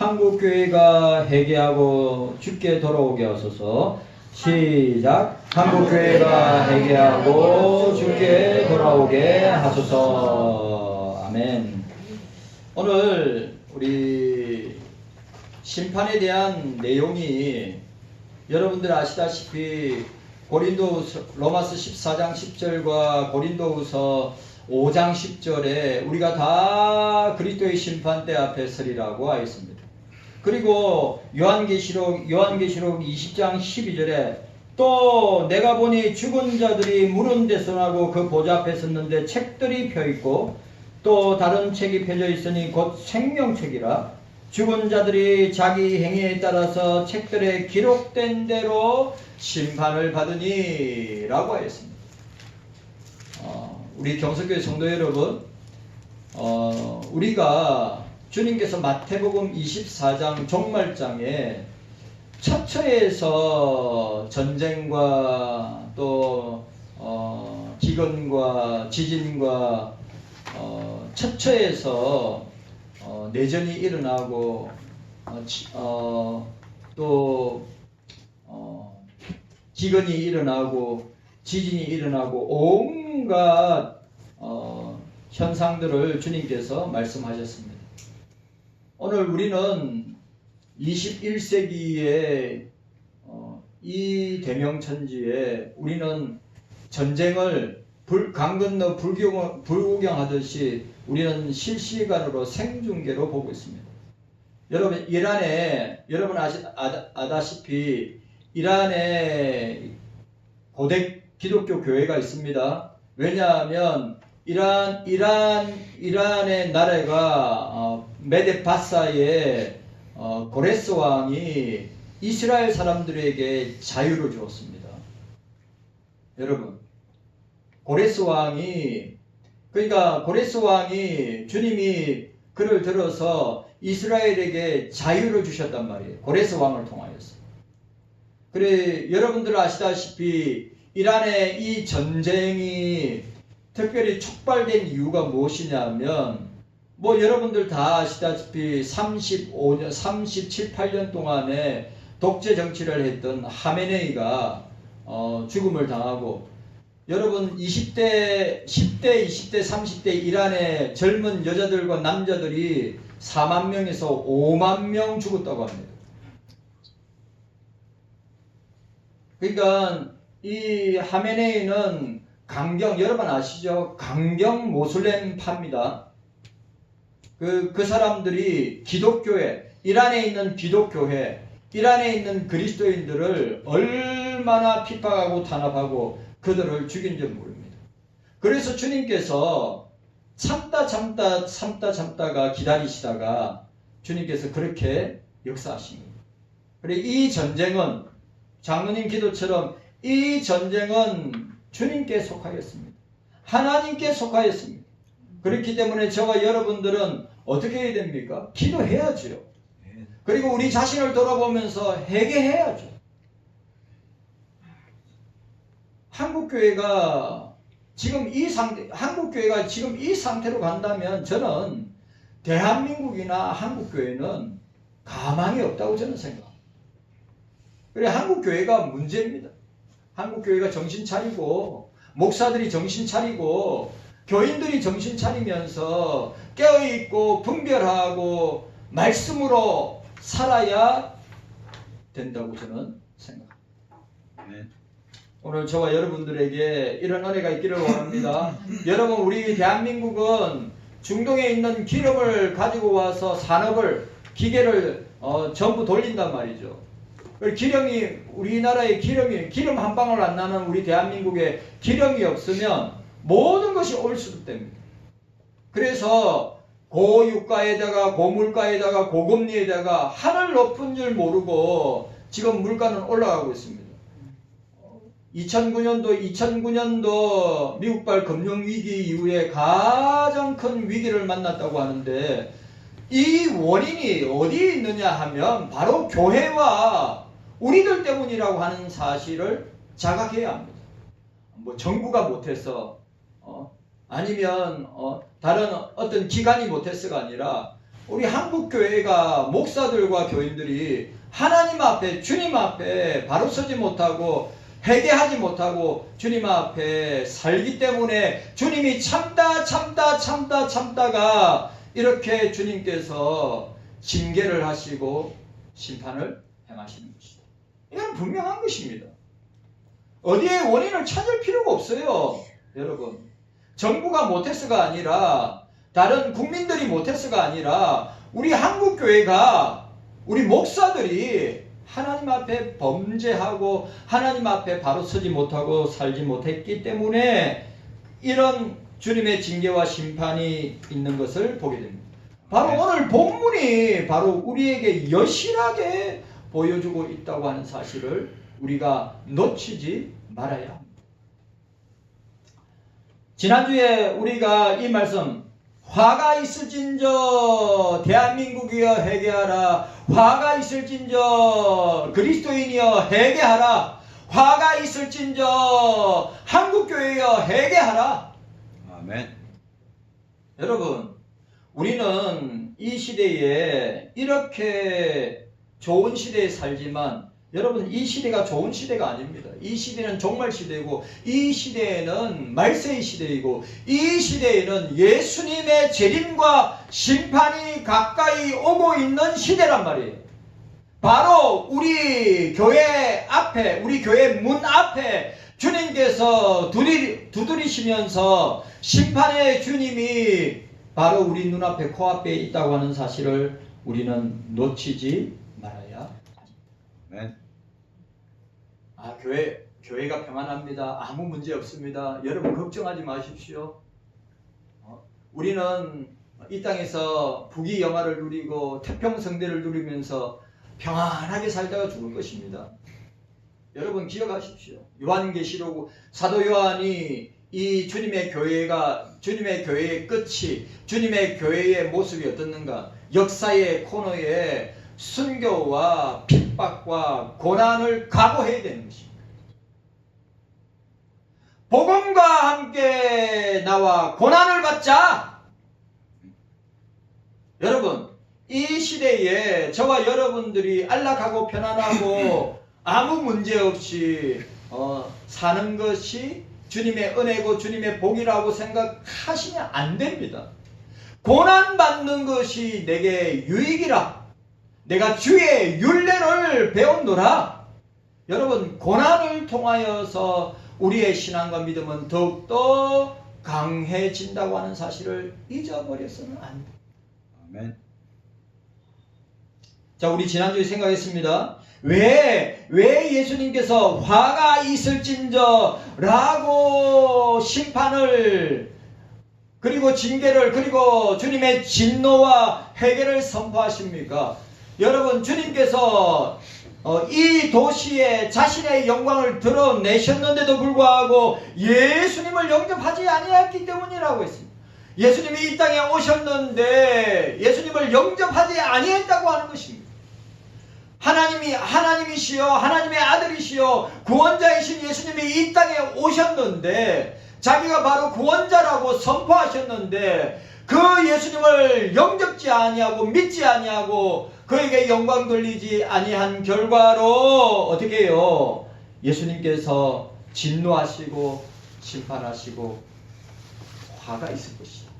한국교회가 회개하고 주께 돌아오게 하소서. 시작. 한국교회가 회개하고 주께 돌아오게 하소서. 아멘. 오늘 우리 심판에 대한 내용이 여러분들 아시다시피 로마서 14장 10절과 고린도후서 5장 10절에 우리가 다 그리스도의 심판대 앞에 서리라고 하였습니다. 그리고 요한계시록 20장 12절에 또 내가 보니 죽은 자들이 물은 데서 나고 그 보좌 앞에 섰는데 책들이 펴있고 또 다른 책이 펴져 있으니 곧 생명책이라 죽은 자들이 자기 행위에 따라서 책들에 기록된 대로 심판을 받으니 라고 하였습니다. 우리 경석교회 성도 여러분, 우리가 주님께서 마태복음 24장 종말장에 처처에서 전쟁과 또 기근과 지진과 처처에서 내전이 일어나고 또 기근이 일어나고 지진이 일어나고 온갖 현상들을 주님께서 말씀하셨습니다. 오늘 우리는 21세기의 이 대명천지에 우리는 전쟁을 강 건너 불구경하듯이 우리는 실시간으로 생중계로 보고 있습니다. 여러분, 여러분 아다시피 이란에 고대 기독교 교회가 있습니다. 왜냐하면 이란의 나라가 메데파사의 고레스 왕이 이스라엘 사람들에게 자유를 주었습니다. 여러분, 고레스 왕이 주님이 그를 들어서 이스라엘에게 자유를 주셨단 말이에요. 고레스 왕을 통하여서. 그래, 여러분들 아시다시피 이란의 이 전쟁이 특별히 촉발된 이유가 무엇이냐면, 여러분들 다 아시다시피 37, 8년 동안에 독재 정치를 했던 하메네이가 죽음을 당하고, 여러분 10대, 20대, 30대 이란의 젊은 여자들과 남자들이 4만 명에서 5만 명 죽었다고 합니다. 그러니까 이 하메네이는 여러분 아시죠? 강경 모슬렘파입니다. 그 사람들이 기독교회, 이란에 있는 기독교회, 이란에 있는 그리스도인들을 얼마나 핍박하고 탄압하고 그들을 죽인 줄 모릅니다. 그래서 주님께서 참다가 기다리시다가 주님께서 그렇게 역사하신 겁니다. 그리고 이 전쟁은 장로님 기도처럼 이 전쟁은 주님께 속하였습니다. 하나님께 속하였습니다. 그렇기 때문에 저와 여러분들은 어떻게 해야 됩니까? 기도해야죠. 그리고 우리 자신을 돌아보면서 회개해야죠. 한국교회가 지금 이 상태로 간다면 저는 대한민국이나 한국교회는 가망이 없다고 저는 생각합니다. 그래, 한국교회가 문제입니다. 한국교회가 정신 차리고, 목사들이 정신 차리고, 교인들이 정신 차리면서 깨어있고 분별하고 말씀으로 살아야 된다고 저는 생각합니다. 네. 오늘 저와 여러분들에게 이런 은혜가 있기를 원합니다. 여러분, 우리 대한민국은 중동에 있는 기름을 가지고 와서 기계를 전부 돌린단 말이죠. 우리나라의 기름 한 방울 안 나는 우리 대한민국에 기름이 없으면 모든 것이 올수됩니다. 그래서 고유가에다가 고물가에다가 고금리에다가 하늘 높은 줄 모르고 지금 물가는 올라가고 있습니다. 2009년도 미국발 금융위기 이후에 가장 큰 위기를 만났다고 하는데, 이 원인이 어디에 있느냐 하면 바로 교회와 우리들 때문이라고 하는 사실을 자각해야 합니다. 정부가 못해서 아니면 다른 어떤 기관이 못해서가 아니라 우리 한국교회가 목사들과 교인들이 하나님 앞에 주님 앞에 바로 서지 못하고 회개하지 못하고 주님 앞에 살기 때문에 주님이 참다가 이렇게 주님께서 징계를 하시고 심판을 행하시는 것이다. 이건 분명한 것입니다. 어디에 원인을 찾을 필요가 없어요. 여러분, 정부가 못해서가 아니라 다른 국민들이 못해서가 아니라 우리 한국교회가 우리 목사들이 하나님 앞에 범죄하고 하나님 앞에 바로 서지 못하고 살지 못했기 때문에 이런 주님의 징계와 심판이 있는 것을 보게 됩니다. 바로 오늘 본문이 바로 우리에게 여실하게 보여주고 있다고 하는 사실을 우리가 놓치지 말아야 합니다. 지난주에 우리가 이 말씀 화가 있을진저 대한민국이여 회개하라. 화가 있을진저 그리스도인이여 회개하라. 화가 있을진저 한국교회여 회개하라. 아멘. 여러분, 우리는 이 시대에 이렇게 좋은 시대에 살지만 여러분, 이 시대가 좋은 시대가 아닙니다. 이 시대는 종말 시대이고 이 시대에는 말세의 시대이고 이 시대에는 예수님의 재림과 심판이 가까이 오고 있는 시대란 말이에요. 바로 우리 교회 앞에, 우리 교회 문 앞에 주님께서 두드리시면서 심판의 주님이 바로 우리 눈앞에 코앞에 있다고 하는 사실을 우리는 놓치지 말아야 아멘. 교회가 평안합니다. 아무 문제 없습니다. 여러분 걱정하지 마십시오. 우리는 이 땅에서 부귀영화를 누리고 태평성대를 누리면서 평안하게 살다가 죽을 것입니다. 여러분 기억하십시오. 요한계시록 사도 요한이 이 주님의 교회의 끝이, 주님의 교회의 모습이 어떻는가? 역사의 코너에 순교와 핍박과 고난을 각오해야 되는 것입니다. 복음과 함께 나와 고난을 받자. 여러분, 이 시대에 저와 여러분들이 안락하고 편안하고 아무 문제 없이 사는 것이 주님의 은혜고 주님의 복이라고 생각하시면 안 됩니다. 고난받는 것이 내게 유익이라. 내가 주의 율례를 배웠노라. 여러분, 고난을 통하여서 우리의 신앙과 믿음은 더욱더 강해진다고 하는 사실을 잊어버려서는 안 돼. 아멘. 자, 우리 지난주에 생각했습니다. 왜 예수님께서 화가 있을진저 라고 심판을 그리고 징계를 그리고 주님의 진노와 회개를 선포하십니까? 여러분, 주님께서 이 도시에 자신의 영광을 드러내셨는데도 불구하고 예수님을 영접하지 아니했기 때문이라고 했습니다. 예수님이 이 땅에 오셨는데 예수님을 영접하지 아니했다고 하는 것입니다. 하나님이시여 하나님의 아들이시여 구원자이신 예수님이 이 땅에 오셨는데 자기가 바로 구원자라고 선포하셨는데 그 예수님을 영접지 아니하고 믿지 아니하고 그에게 영광 돌리지 아니한 결과로 어떻게 해요? 예수님께서 진노하시고 심판하시고 화가 있을 것이다.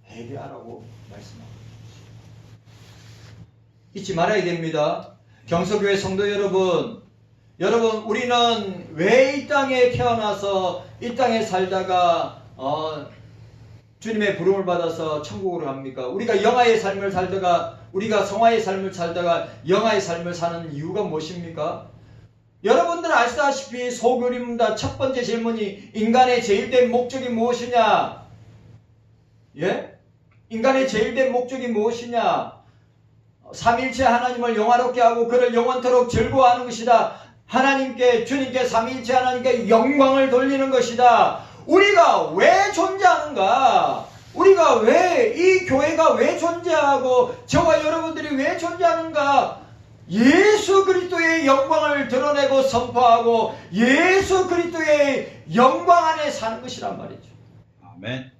회개하라고 말씀합니다. 잊지 말아야 됩니다. 경서교회 성도 여러분, 우리는 왜 이 땅에 태어나서 이 땅에 살다가 주님의 부름을 받아서 천국으로 갑니까? 우리가 영화의 삶을 살다가 우리가 성화의 삶을 살다가 영화의 삶을 사는 이유가 무엇입니까? 여러분들 아시다시피 소교리입니다. 첫 번째 질문이 인간의 제일된 목적이 무엇이냐? 예? 인간의 제일된 목적이 무엇이냐? 삼일체 하나님을 영화롭게 하고 그를 영원토록 즐거워하는 것이다. 주님께 삼일체 하나님께 영광을 돌리는 것이다. 우리가 왜 존재하는가? 우리가 이 교회가 왜 존재하고 저와 여러분들이 왜 존재하는가? 예수 그리스도의 영광을 드러내고 선포하고 예수 그리스도의 영광 안에 사는 것이란 말이죠. 아멘.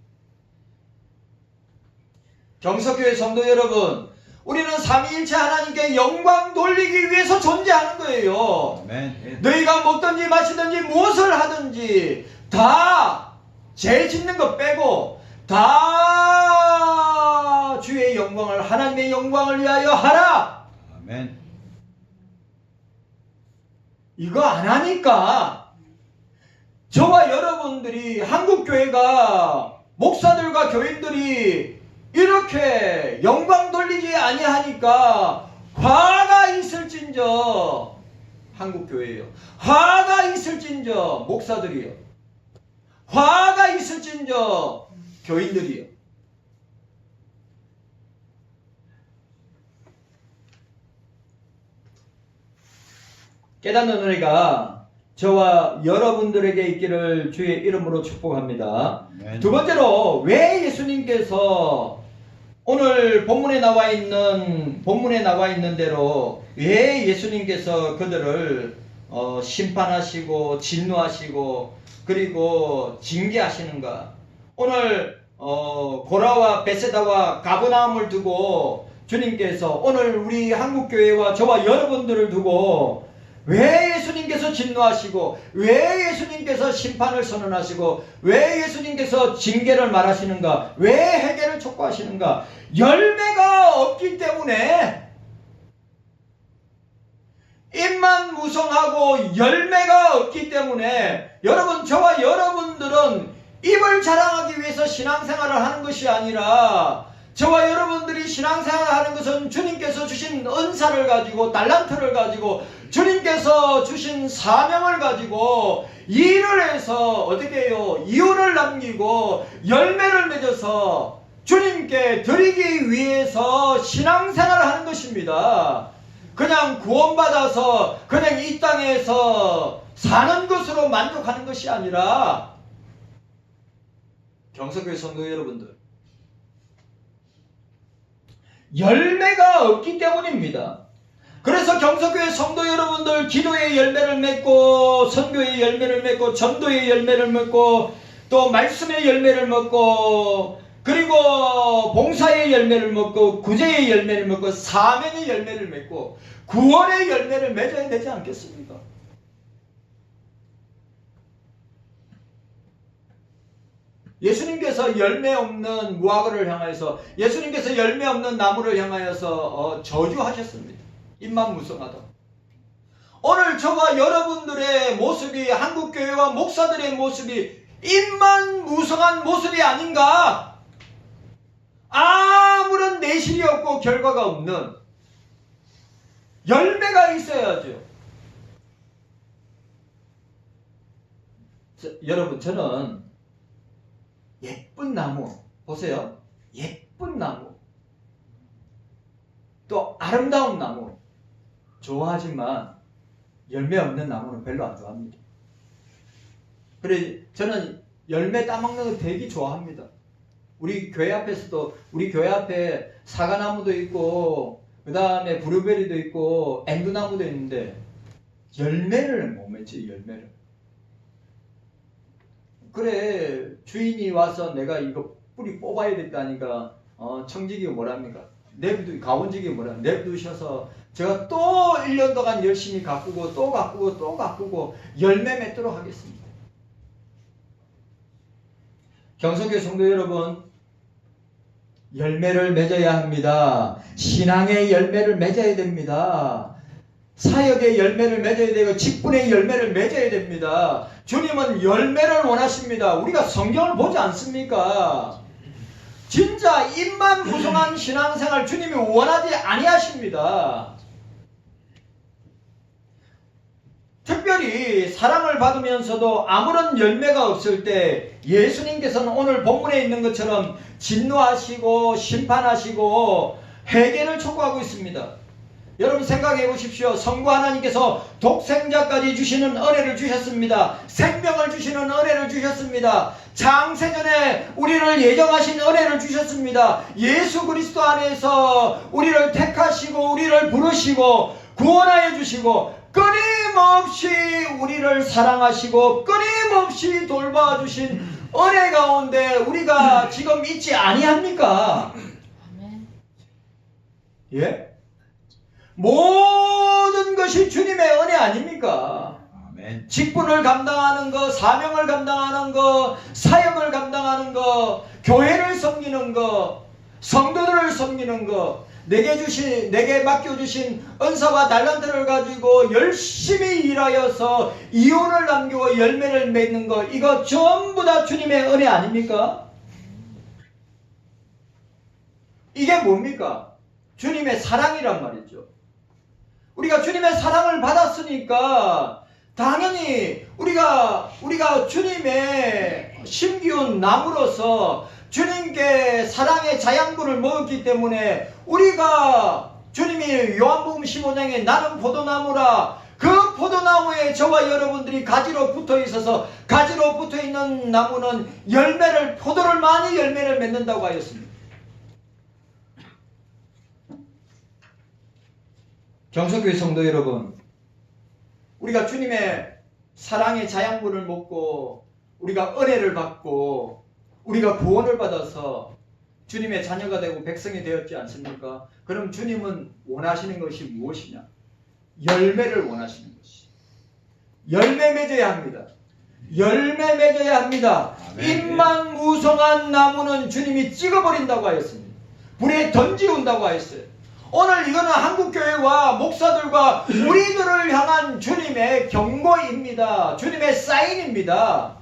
경석교회 성도 여러분, 우리는 삼위일체 하나님께 영광 돌리기 위해서 존재하는 거예요. 아멘. 너희가 먹든지 마시든지 무엇을 하든지 다 죄 짓는 것 빼고 다 주의 영광을, 하나님의 영광을 위하여 하라. 아멘. 이거 안 하니까 저와 여러분들이, 한국교회가, 목사들과 교인들이 이렇게 영광 돌리지 아니하니까 화가 있을진저, 한국교회요, 화가 있을진저 목사들이요, 화가 있을진저 교인들이요. 깨닫는 은혜가 저와 여러분들에게 있기를 주의 이름으로 축복합니다. 아멘. 두 번째로, 왜 예수님께서 오늘 본문에 나와 있는 대로 왜 예수님께서 그들을 심판하시고 진노하시고 그리고 징계하시는가? 오늘 고라와 베세다와 가버나움을 두고 주님께서 오늘 우리 한국교회와 저와 여러분들을 두고 왜 예수님께서 진노하시고, 왜 예수님께서 심판을 선언하시고, 왜 예수님께서 징계를 말하시는가, 왜 회개를 촉구하시는가? 열매가 없기 때문에, 입만 무성하고 열매가 없기 때문에, 여러분, 저와 여러분들은 입을 자랑하기 위해서 신앙생활을 하는 것이 아니라, 저와 여러분들이 신앙생활을 하는 것은 주님께서 주신 은사를 가지고, 달란트를 가지고, 주님께서 주신 사명을 가지고 일을 해서 어떻게 해요? 이유를 남기고 열매를 맺어서 주님께 드리기 위해서 신앙생활을 하는 것입니다. 그냥 구원받아서 그냥 이 땅에서 사는 것으로 만족하는 것이 아니라, 경석교회 성도 여러분들, 열매가 없기 때문입니다. 그래서 경석교회 성도 여러분들, 기도의 열매를 맺고, 선교의 열매를 맺고, 전도의 열매를 맺고, 또 말씀의 열매를 먹고, 그리고 봉사의 열매를 먹고, 구제의 열매를 먹고, 사명의 열매를 맺고, 구원의 열매를 맺어야 되지 않겠습니까? 예수님께서 열매 없는 무화과를 향하여서, 예수님께서 열매 없는 나무를 향하여서 저주하셨습니다. 입만 무성하다. 오늘 저와 여러분들의 모습이, 한국교회와 목사들의 모습이 입만 무성한 모습이 아닌가? 아무런 내실이 없고 결과가 없는, 열매가 있어야죠. 여러분, 저는 예쁜 나무, 보세요. 예쁜 나무, 또 아름다운 나무 좋아하지만 열매 없는 나무는 별로 안 좋아합니다. 그래, 저는 열매 따먹는 거 되게 좋아합니다. 우리 교회 앞에서도, 우리 교회 앞에 사과나무도 있고, 그 다음에 브루베리도 있고, 앵두나무도 있는데 열매를 못 맺지, 열매를. 그래, 주인이 와서 내가 이거 뿌리 뽑아야 됐다니까 청지기가 뭐랍니까? 가원지기 뭐라 내두셔서 제가 또 1년 동안 열심히 가꾸고 또 가꾸고 또 가꾸고 열매 맺도록 하겠습니다. 경석교회 성도 여러분, 열매를 맺어야 합니다. 신앙의 열매를 맺어야 됩니다. 사역의 열매를 맺어야 되고 직분의 열매를 맺어야 됩니다. 주님은 열매를 원하십니다. 우리가 성경을 보지 않습니까? 진짜 입만 무성한 신앙생활 주님이 원하지 아니하십니다. 특별히 사랑을 받으면서도 아무런 열매가 없을 때 예수님께서는 오늘 본문에 있는 것처럼 진노하시고 심판하시고 회개를 촉구하고 있습니다. 여러분 생각해 보십시오. 성부 하나님께서 독생자까지 주시는 은혜를 주셨습니다. 생명을 주시는 은혜를 주셨습니다. 창세전에 우리를 예정하신 은혜를 주셨습니다. 예수 그리스도 안에서 우리를 택하시고 우리를 부르시고 구원하여 주시고 끊임없이 우리를 사랑하시고 끊임없이 돌봐주신 은혜 가운데 우리가 지금 있지 아니합니까? 예? 모든 것이 주님의 은혜 아닙니까? 아멘. 직분을 감당하는 거, 사명을 감당하는 거, 사역을 감당하는 거, 교회를 섬기는 거, 성도들을 섬기는 거, 내게 맡겨주신 은사와 달란트를 가지고 열심히 일하여서 이혼을 남기고 열매를 맺는 거, 이거 전부 다 주님의 은혜 아닙니까? 이게 뭡니까? 주님의 사랑이란 말이죠. 우리가 주님의 사랑을 받았으니까 당연히 우리가 주님의 심기운 나무로서 주님께 사랑의 자양분을 먹었기 때문에 우리가 주님이 요한복음 15장에 나는 포도나무라, 그 포도나무에 저와 여러분들이 가지로 붙어 있어서 가지로 붙어 있는 나무는 포도를 많이 열매를 맺는다고 하였습니다. 경석교회 성도 여러분, 우리가 주님의 사랑의 자양분을 먹고 우리가 은혜를 받고 우리가 구원을 받아서 주님의 자녀가 되고 백성이 되었지 않습니까? 그럼 주님은 원하시는 것이 무엇이냐? 열매를 원하시는 것이. 열매 맺어야 합니다. 열매 맺어야 합니다. 아멘. 잎만 무성한 나무는 주님이 찍어버린다고 하였습니다. 불에 던지운다고 하였어요. 오늘 이거는 한국교회와 목사들과 우리들을 향한 주님의 경고입니다. 주님의 사인입니다.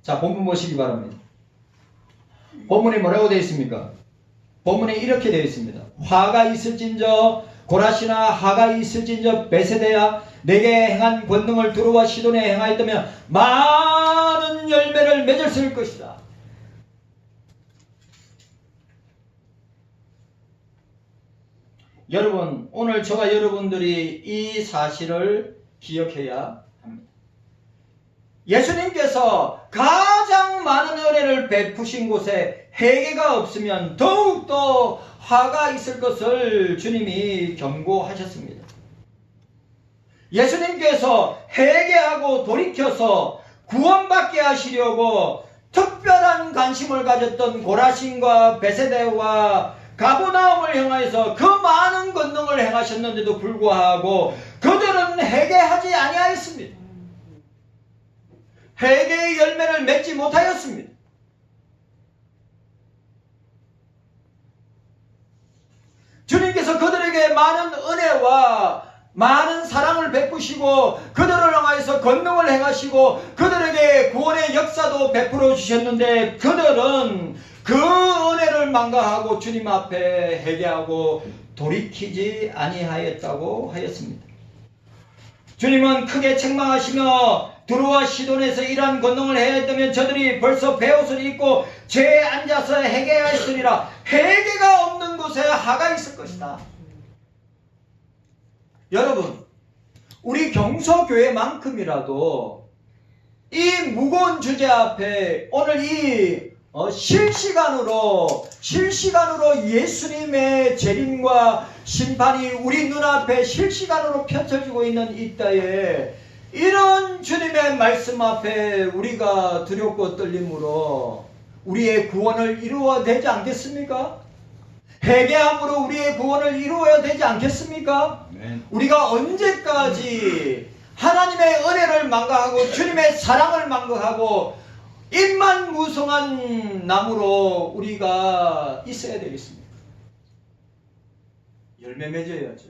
자, 본문 보시기 바랍니다. 본문에 뭐라고 되어 있습니까? 본문에 이렇게 되어 있습니다. 화가 있을진저 고라시나 하가 있을진저 베세대야 내게 행한 권능을 두루와 시돈에 행하였다면 많은 열매를 맺었을 것이다. 여러분, 오늘 저와 여러분들이 이 사실을 기억해야 합니다. 예수님께서 가장 많은 은혜를 베푸신 곳에 회개가 없으면 더욱더 화가 있을 것을 주님이 경고하셨습니다. 예수님께서 회개하고 돌이켜서 구원받게 하시려고 특별한 관심을 가졌던 고라신과 베세대와 가버나움을 향하여서 그 많은 권능을 행하셨는데도 불구하고 그들은 회개하지 아니하였습니다. 회개의 열매를 맺지 못하였습니다. 주님께서 그들에게 많은 은혜와 많은 사랑을 베푸시고 그들을 향하여서 권능을 행하시고 그들에게 구원의 역사도 베풀어 주셨는데 그들은 그 은혜를 망가하고 주님 앞에 회개하고 돌이키지 아니하였다고 하였습니다. 주님은 크게 책망하시며 두루와 시돈에서 이러한 권능을 해야 했다면 저들이 벌써 베옷을 입고 죄에 앉아서 회개하였으리라. 회개가 없는 곳에 화가 있을 것이다. 여러분, 우리 경서교회만큼이라도 이 무거운 주제 앞에 오늘 이 실시간으로 예수님의 재림과 심판이 우리 눈앞에 실시간으로 펼쳐지고 있는 이 때에 이런 주님의 말씀 앞에 우리가 두렵고 떨림으로 우리의 구원을 이루어야 되지 않겠습니까? 회개함으로 우리의 구원을 이루어야 되지 않겠습니까? 아멘. 우리가 언제까지 하나님의 은혜를 망각하고 주님의 사랑을 망각하고 잎만 무성한 나무로 우리가 있어야 되겠습니까? 열매 맺어야죠.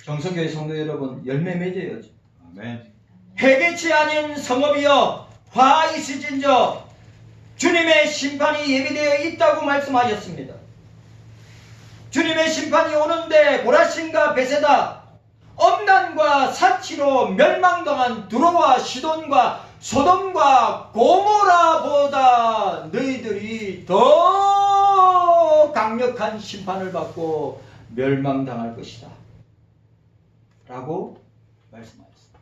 경성교회 성도 여러분, 열매 맺어야죠. 아멘. 회개치 아닌 성읍이여 화 있을진저 주님의 심판이 예비되어 있다고 말씀하셨습니다. 주님의 심판이 오는데 고라신과 베세다 엄난과 사치로 멸망당한 두로와 시돈과 소돔과 고모라보다 너희들이 더 강력한 심판을 받고 멸망당할 것이다 라고 말씀하셨습니다.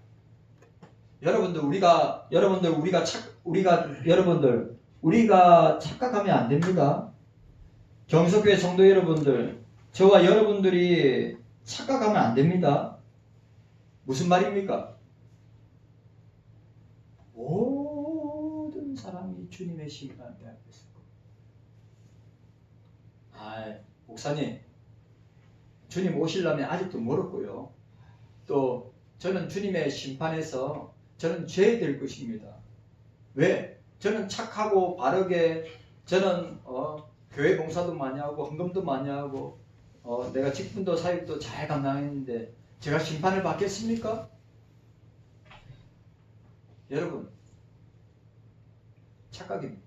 우리가 착각하면 안 됩니다. 경석교회 성도 여러분들, 저와 여러분들이 착각하면 안 됩니다. 무슨 말입니까? 모든 사람이 주님의 심판 앞에 있을 겁니다. 목사님, 주님 오시려면 아직도 멀었고요. 또 저는 주님의 심판에서 저는 죄될 것입니다. 왜? 저는 착하고 바르게 저는 교회 봉사도 많이 하고 헌금도 많이 하고 내가 직분도 사역도 잘 감당했는데 제가 심판을 받겠습니까? 여러분, 착각입니다.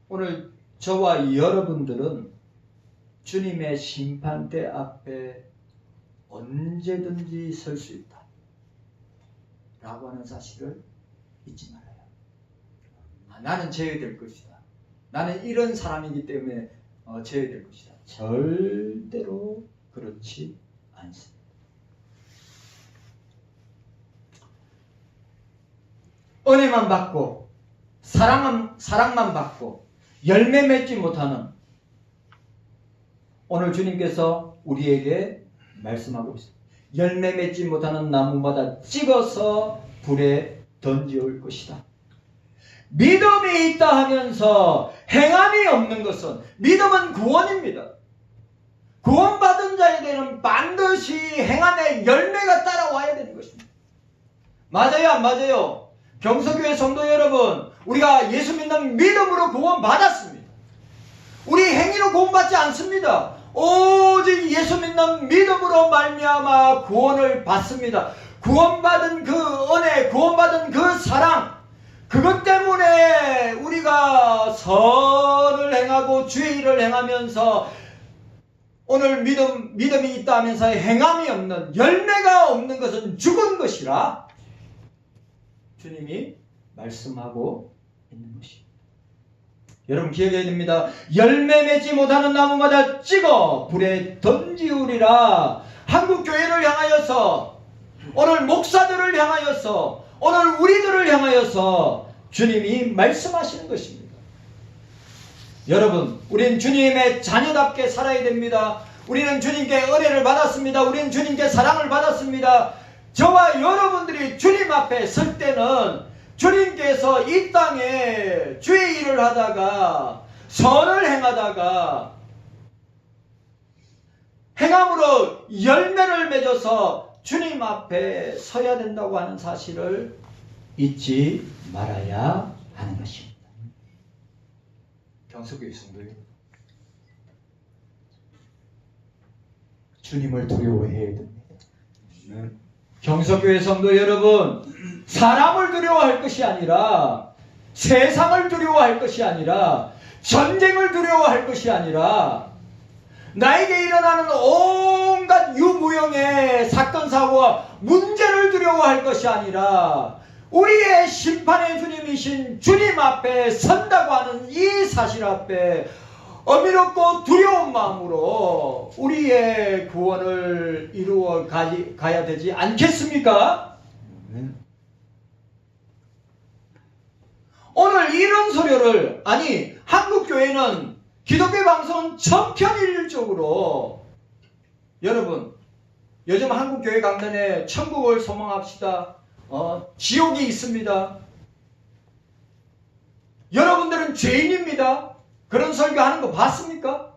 오늘 저와 여러분들은 주님의 심판대 앞에 언제든지 설 수 있다 라고 하는 사실을 잊지 말아요. 나는 제외될 것이다. 나는 이런 사람이기 때문에 제외될 것이다. 절대로 그렇지 않습니다. 은혜만 받고 사랑만 받고 열매 맺지 못하는, 오늘 주님께서 우리에게 말씀하고 있습니다. 열매 맺지 못하는 나무마다 찍어서 불에 던지올 것이다. 믿음이 있다 하면서 행함이 없는 것은, 믿음은 구원입니다. 구원받은 자에게는 반드시 행함의 열매가 따라와야 되는 것입니다. 맞아요, 안 맞아요? 경서교회 성도 여러분, 우리가 예수 믿는 믿음으로 구원받았습니다. 우리 행위로 구원받지 않습니다. 오직 예수 믿는 믿음으로 말미암아 구원을 받습니다. 구원받은 그 은혜, 구원받은 그 사랑, 그것 때문에 우리가 선을 행하고 주의 일을 행하면서 오늘 믿음이 있다 하면서 행함이 없는, 열매가 없는 것은 죽은 것이라 주님이 말씀하고 있는 것입니다. 여러분 기억해야 됩니다. 열매 맺지 못하는 나무마다 찍어 불에 던지우리라. 한국교회를 향하여서, 오늘 목사들을 향하여서, 오늘 우리들을 향하여서 주님이 말씀하시는 것입니다. 여러분, 우리는 주님의 자녀답게 살아야 됩니다. 우리는 주님께 은혜를 받았습니다. 우리는 주님께 사랑을 받았습니다. 저와 여러분들이 주님 앞에 설 때는 주님께서 이 땅에 주의 일을 하다가, 선을 행하다가 행함으로 열매를 맺어서 주님 앞에 서야 된다고 하는 사실을 잊지 말아야 하는 것입니다. 경서교회 성도요, 주님을 두려워해야 됩니다. 경서교회 성도 여러분, 사람을 두려워할 것이 아니라, 세상을 두려워할 것이 아니라, 전쟁을 두려워할 것이 아니라, 나에게 일어나는 온갖 유무형의 사건 사고와 문제를 두려워할 것이 아니라, 우리의 심판의 주님이신 주님 앞에 선다고 하는 이 사실 앞에 어미롭고 두려운 마음으로 우리의 구원을 이루어 가야 되지 않겠습니까? 오늘 이런 소리를, 아니 한국교회는, 기독교 방송은 천편일률적으로, 여러분 요즘 한국교회 강단에 천국을 소망합시다, 지옥이 있습니다, 여러분들은 죄인입니다, 그런 설교하는 거 봤습니까?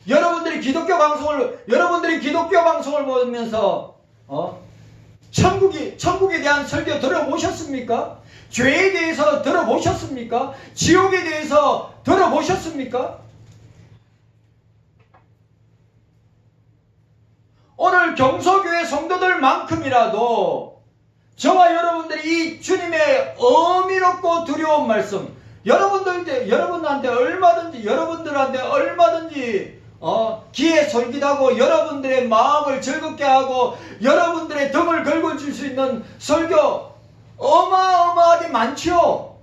여러분들이 기독교 방송을 보면서 천국에 대한 설교 들어보셨습니까? 죄에 대해서 들어보셨습니까? 지옥에 대해서 들어보셨습니까? 오늘 경서교회 성도들만큼이라도 저와 여러분들이 이 주님의 어미롭고 두려운 말씀, 여러분들한테 얼마든지 기에 솔깃하고 여러분들의 마음을 즐겁게 하고 여러분들의 등을 긁어줄 수 있는 설교 어마어마하게 많죠.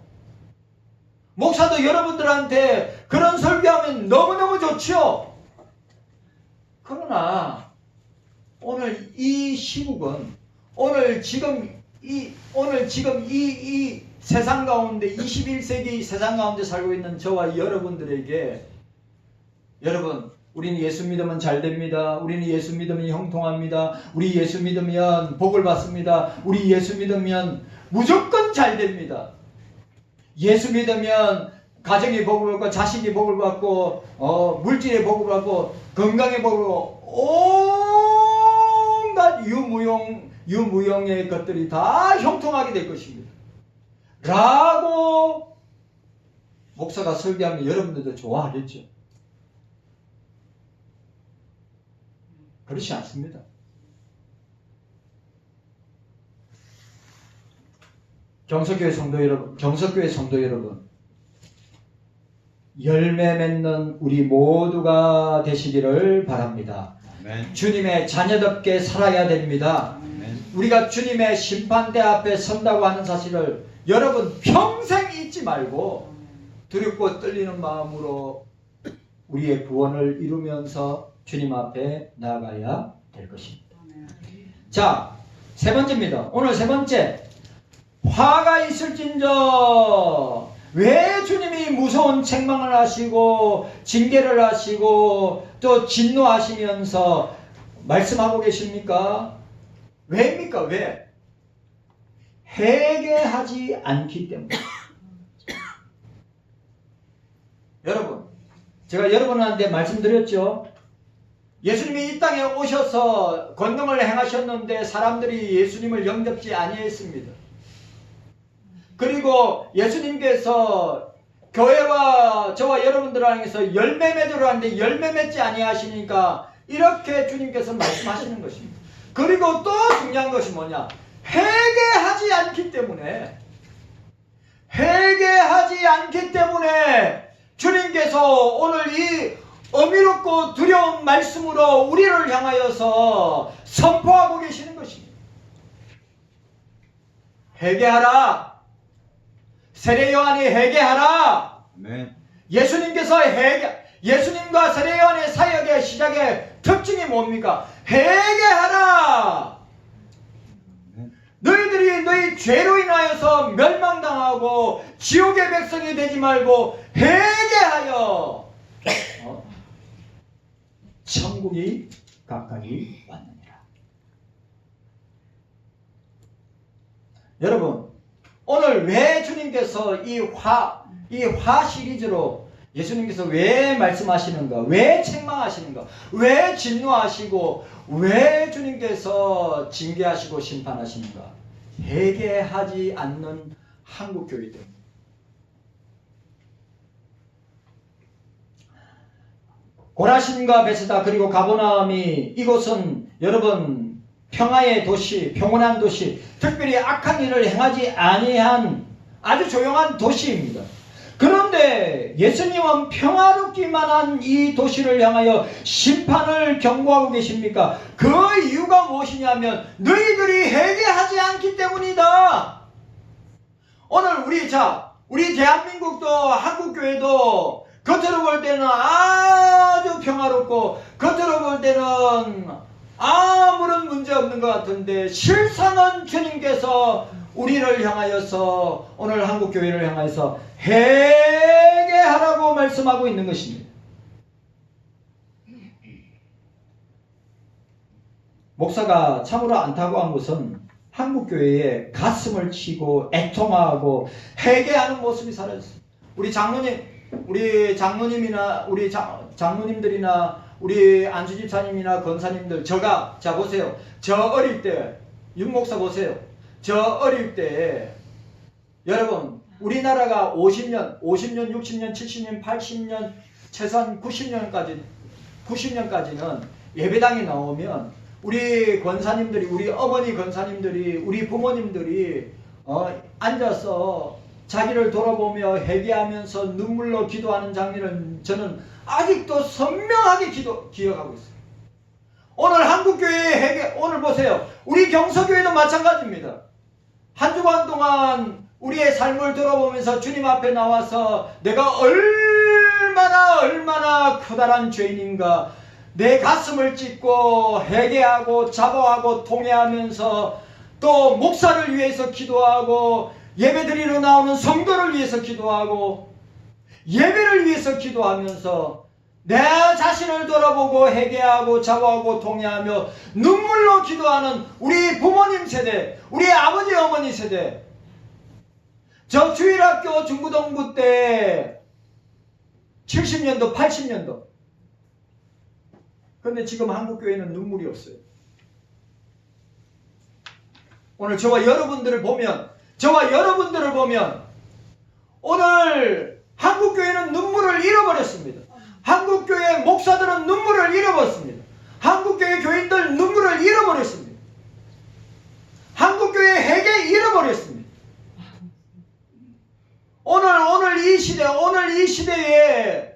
목사도 여러분들한테 그런 설교하면 너무너무 좋죠. 그러나 오늘 이 시국은, 오늘 지금 이 세상 가운데, 21세기 세상 가운데 살고 있는 저와 여러분들에게, 여러분, 우리는 예수 믿으면 잘 됩니다. 우리는 예수 믿으면 형통합니다. 우리 예수 믿으면 복을 받습니다. 우리 예수 믿으면 무조건 잘 됩니다. 예수 믿으면 가정이 복을 받고 자식이 복을 받고 물질의 복을 받고 건강의 복을 받고 온갖 유무용의 것들이 다 형통하게 될 것입니다. 라고 목사가 설교하면 여러분들도 좋아하겠죠. 그렇지 않습니다. 경석교회 성도 여러분, 열매 맺는 우리 모두가 되시기를 바랍니다. 아멘. 주님의 자녀답게 살아야 됩니다. 아멘. 우리가 주님의 심판대 앞에 선다고 하는 사실을 여러분 평생 잊지 말고 두렵고 떨리는 마음으로 우리의 구원을 이루면서 주님 앞에 나아가야 될 것입니다. 자, 세 번째입니다. 오늘 세 번째, 화가 있을진저 왜 주님이 무서운 책망을 하시고 징계를 하시고 또 진노하시면서 말씀하고 계십니까? 왜입니까? 왜? 회개하지 않기 때문에. 여러분, 제가 여러분한테 말씀드렸죠. 예수님이 이 땅에 오셔서 권능을 행하셨는데 사람들이 예수님을 영접지 아니했습니다. 그리고 예수님께서 교회와 저와 여러분들을 향해서 열매 맺으러 하는데 열매 맺지 아니하시니까 이렇게 주님께서 말씀하시는 것입니다. 그리고 또 중요한 것이 뭐냐? 회개하지 않기 때문에 주님께서 오늘 이 어미롭고 두려운 말씀으로 우리를 향하여서 선포하고 계시는 것입니다. 회개하라. 세례 요한이 회개하라. 아멘. 예수님과 세례 요한의 사역의 시작의 특징이 뭡니까? 회개하라. 너희들이 너희 죄로 인하여서 멸망당하고 지옥의 백성이 되지 말고 회개하여 천국이 가까이 왔느니라. 여러분, 오늘 왜 주님께서 이 화 시리즈로 예수님께서 왜 말씀하시는가? 왜 책망하시는가? 왜 진노하시고 왜 주님께서 징계하시고 심판하시는가? 회개하지 않는 한국교회 때문에. 고라신과 베세다 그리고 가버나움이 이곳은 여러분 평화의 도시, 평온한 도시, 특별히 악한 일을 행하지 아니한 아주 조용한 도시입니다. 그런데 예수님은 평화롭기만 한 이 도시를 향하여 심판을 경고하고 계십니까? 그 이유가 무엇이냐면 너희들이 회개하지 않기 때문이다. 오늘 우리 대한민국도 한국교회도 겉으로 볼 때는 아주 평화롭고 겉으로 볼 때는 아무런 문제 없는 것 같은데 실상은 주님께서 우리를 향하여서 오늘 한국교회를 향하여서 회개하라고 말씀하고 있는 것입니다. 목사가 참으로 안타까운 것은 한국교회에 가슴을 치고 애통하고 회개하는 모습이 사라졌어요. 우리 장로님이나 우리 장로님들이나 우리 안수집사님이나 권사님들 자 보세요. 저 어릴 때 윤 목사 보세요. 저 어릴 때 여러분 우리나라가 50년, 60년, 70년, 80년, 최소한 90년까지는 예배당에 나오면 우리 권사님들이, 우리 어머니 권사님들이, 우리 부모님들이 앉아서 자기를 돌아보며 회개하면서 눈물로 기도하는 장면을 저는 아직도 선명하게 기억하고 있어요. 오늘 한국교회의 회개, 오늘 보세요. 우리 경서교회도 마찬가지입니다. 한 주간 동안 우리의 삶을 돌아보면서 주님 앞에 나와서 내가 얼마나 커다란 죄인인가, 내 가슴을 찢고 회개하고 자복하고 통회하면서 또 목사를 위해서 기도하고 예배드리러 나오는 성도를 위해서 기도하고 예배를 위해서 기도하면서 내 자신을 돌아보고 회개하고 자복하고 통회하며 눈물로 기도하는 우리 부모님 세대, 우리 아버지 어머니 세대. 저 주일학교 중고등부 때 70년도, 80년도. 근데 지금 한국교회는 눈물이 없어요. 오늘 저와 여러분들을 보면 오늘 한국교회는 눈물을 잃어버렸습니다. 한국교회 목사들은 눈물을 잃어버렸습니다. 한국교회 교인들 눈물을 잃어버렸습니다. 한국교회 회개 잃어버렸습니다. 오늘 이 시대에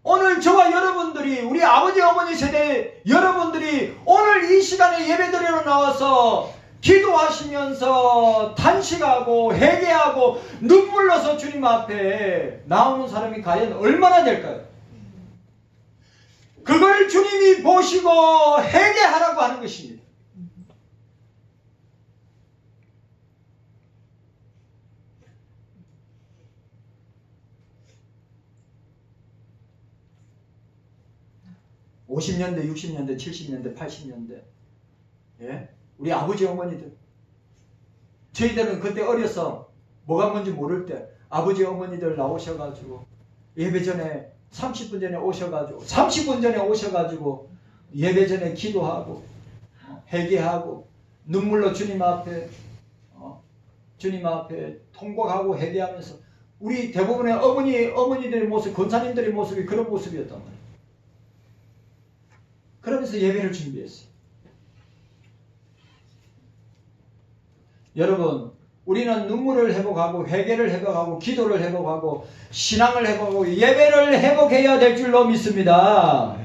오늘 저와 여러분들이 우리 아버지 어머니 세대 여러분들이 오늘 이 시간에 예배드리러 나와서 기도하시면서 탄식하고 회개하고 눈물로서 주님 앞에 나오는 사람이 과연 얼마나 될까요? 그걸 주님이 보시고 회개하라고 하는 것입니다. (50년대) (60년대) (70년대) (80년대) 예? 우리 아버지 어머니들, 저희들은 그때 어려서 뭐가 뭔지 모를 때 아버지 어머니들 나오셔가지고 예배 전에 30분 전에 오셔가지고 30분 전에 오셔가지고 예배 전에 기도하고 회개하고 눈물로 주님 앞에 통곡하고 회개하면서 우리 대부분의 어머니들의 모습, 권사님들의 모습이 그런 모습이었단 말이에요. 그러면서 예배를 준비했어요. 여러분, 우리는 눈물을 회복하고 회개를 회복하고 기도를 회복하고 신앙을 회복하고 예배를 회복해야 될 줄로 믿습니다.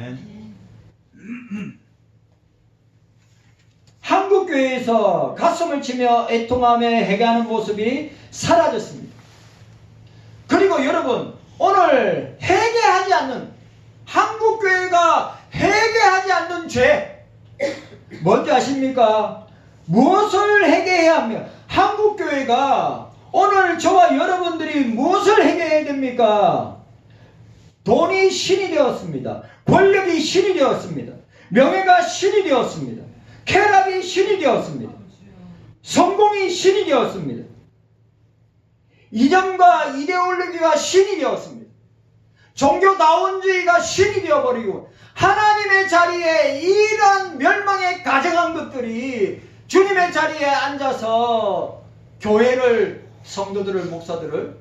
한국교회에서 가슴을 치며 애통하며 회개하는 모습이 사라졌습니다. 그리고 여러분, 오늘 회개하지 않는 한국교회가 회개하지 않는 죄 뭔지 아십니까? 무엇을 회개해야 합니까? 한국교회가 오늘 저와 여러분들이 무엇을 회개해야 됩니까? 돈이 신이 되었습니다. 권력이 신이 되었습니다. 명예가 신이 되었습니다. 쾌락이 신이 되었습니다. 성공이 신이 되었습니다. 이념과 이데올로기가 신이 되었습니다. 종교다원주의가 신이 되어버리고 하나님의 자리에 이런 멸망에 가져간 것들이 주님의 자리에 앉아서 교회를, 성도들을, 목사들을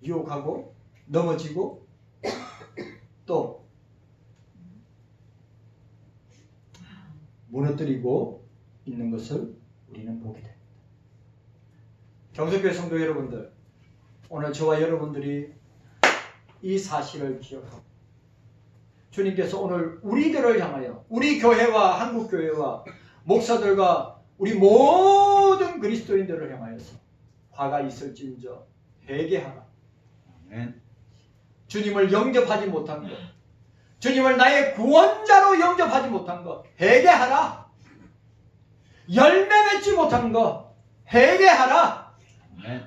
유혹하고 넘어지고 또 무너뜨리고 있는 것을 우리는 보게 됩니다. 경성교회 성도 여러분들, 오늘 저와 여러분들이 이 사실을 기억하고 주님께서 오늘 우리들을 향하여 우리 교회와 한국교회와 목사들과 우리 모든 그리스도인들을 향하여서 화가 있을진저 회개하라. 아멘. 주님을 영접하지 못한 것, 주님을 나의 구원자로 영접하지 못한 것 회개하라. 열매 맺지 못한 것 회개하라. 아멘.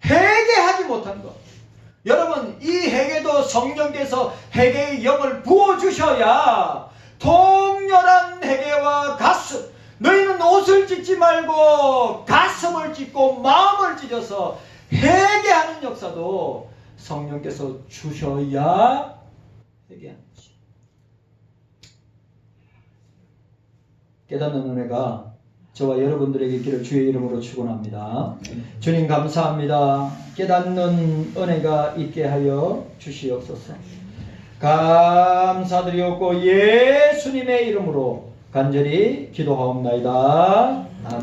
회개하지 못한 것. 여러분, 이 회개도 성령께서 회개의 영을 부어주셔야 통렬한 회개와 가슴, 너희는 옷을 찢지 말고 가슴을 찢고 마음을 찢어서 회개하는 역사도 성령께서 주셔야 회개하는 것이. 깨닫는 은혜가 저와 여러분들에게 있기를 주의 이름으로 축원합니다. 주님 감사합니다. 깨닫는 은혜가 있게 하여 주시옵소서. 감사드리옵고 예수님의 이름으로 간절히 기도하옵나이다. 아멘.